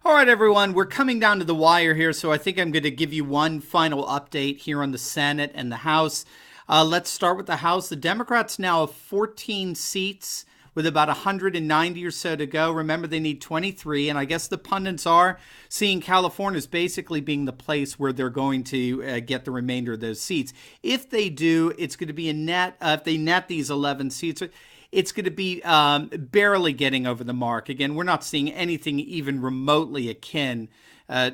All right, everyone, we're coming down to the wire here, so I think I'm going to give you one final update here on the Senate and the House. Let's start with the House. The Democrats now have 14 seats with about 190 or so to go. Remember, they need 23, and I guess the pundits are seeing California as basically being the place where they're going to get the remainder of those seats. If they do, it's going to be a net, if they net these 11 seats, it's going to be barely getting over the mark. Again, we're not seeing anything even remotely akin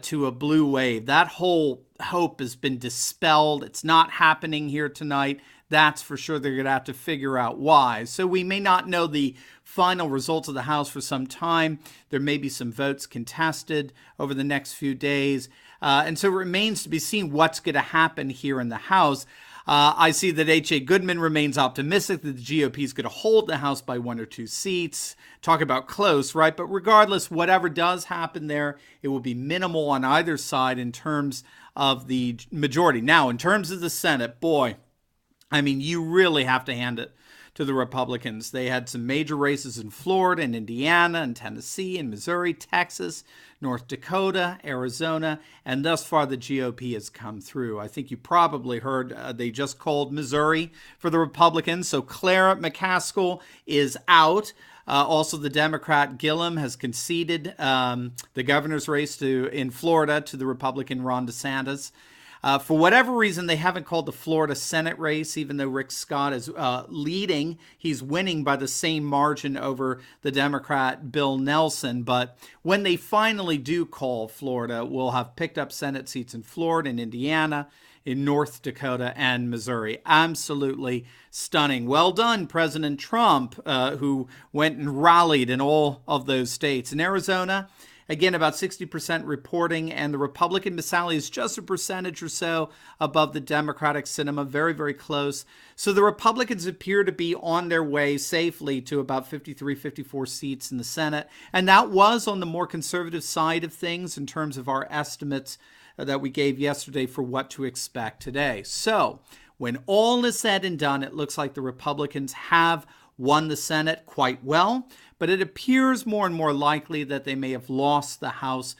to a blue wave. That whole hope has been dispelled. It's not happening here tonight. That's for sure. They're going to have to figure out why. So we may not know the final results of the House for some time. There may be some votes contested over the next few days. And so it remains to be seen what's going to happen here in the House. I see that H.A. Goodman remains optimistic that the GOP is going to hold the House by 1 or 2 seats. Talk about close, right? But regardless, whatever does happen there, it will be minimal on either side in terms of the majority. Now, in terms of the Senate, boy, I mean, you really have to hand it to the Republicans. They had some major races in Florida and Indiana and Tennessee and Missouri, Texas, North Dakota, Arizona, and thus far the GOP has come through. I think you probably heard they just called Missouri for the Republicans. So Clara McCaskill is out. Also, the Democrat Gillum has conceded the governor's race in Florida to the Republican Ron DeSantis. For whatever reason, they haven't called the Florida Senate race, even though Rick Scott is leading. He's winning by the same margin over the Democrat Bill Nelson. But when they finally do call Florida, we'll have picked up Senate seats in Florida and Indiana, in North Dakota and Missouri. Absolutely stunning. Well done, President Trump, who went and rallied in all of those states. In Arizona, again, about 60% reporting, and the Republican Miss Sally is just a percentage or so above the Democratic Sinema, very, very close. So the Republicans appear to be on their way safely to about 53, 54 seats in the Senate. And that was on the more conservative side of things in terms of our estimates that we gave yesterday for what to expect today. So when all is said and done, it looks like the Republicans have won the Senate quite well, but it appears more and more likely that they may have lost the House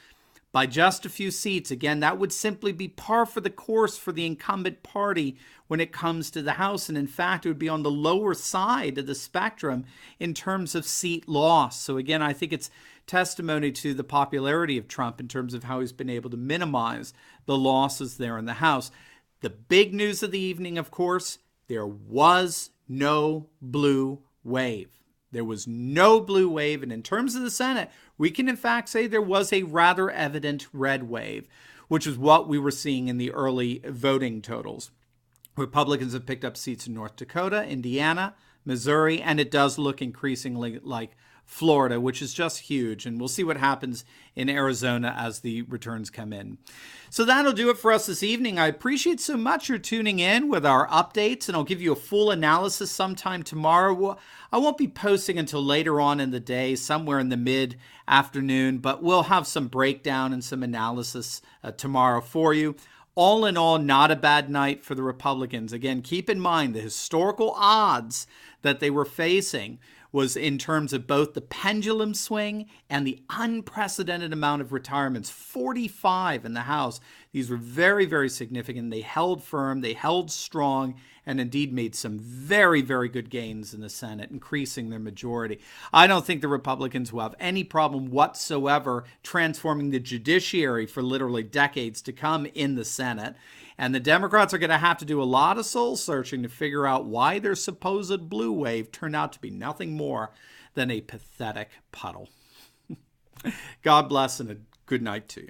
by just a few seats. Again, that would simply be par for the course for the incumbent party when it comes to the House. And in fact, it would be on the lower side of the spectrum in terms of seat loss. So again, I think it's testimony to the popularity of Trump in terms of how he's been able to minimize the losses there in the House. The big news of the evening, of course, there was no blue wave. There was no blue wave. And in terms of the Senate, we can in fact say there was a rather evident red wave, which is what we were seeing in the early voting totals. Republicans have picked up seats in North Dakota, Indiana, Missouri, and it does look increasingly like Florida, which is just huge. And we'll see what happens in Arizona as the returns come in. So that'll do it for us this evening. I appreciate so much your tuning in with our updates, and I'll give you a full analysis sometime tomorrow. I won't be posting until later on in the day, somewhere in the mid-afternoon, but we'll have some breakdown and some analysis tomorrow for you. All in all, not a bad night for the Republicans. Again, keep in mind the historical odds that they were facing was in terms of both the pendulum swing and the unprecedented amount of retirements, 45 in the House. These were very, very significant. They held firm, they held strong, and indeed made some very, very good gains in the Senate, increasing their majority. I don't think the Republicans will have any problem whatsoever transforming the judiciary for literally decades to come in the Senate. And the Democrats are going to have to do a lot of soul searching to figure out why their supposed blue wave turned out to be nothing more than a pathetic puddle. God bless and a good night to you.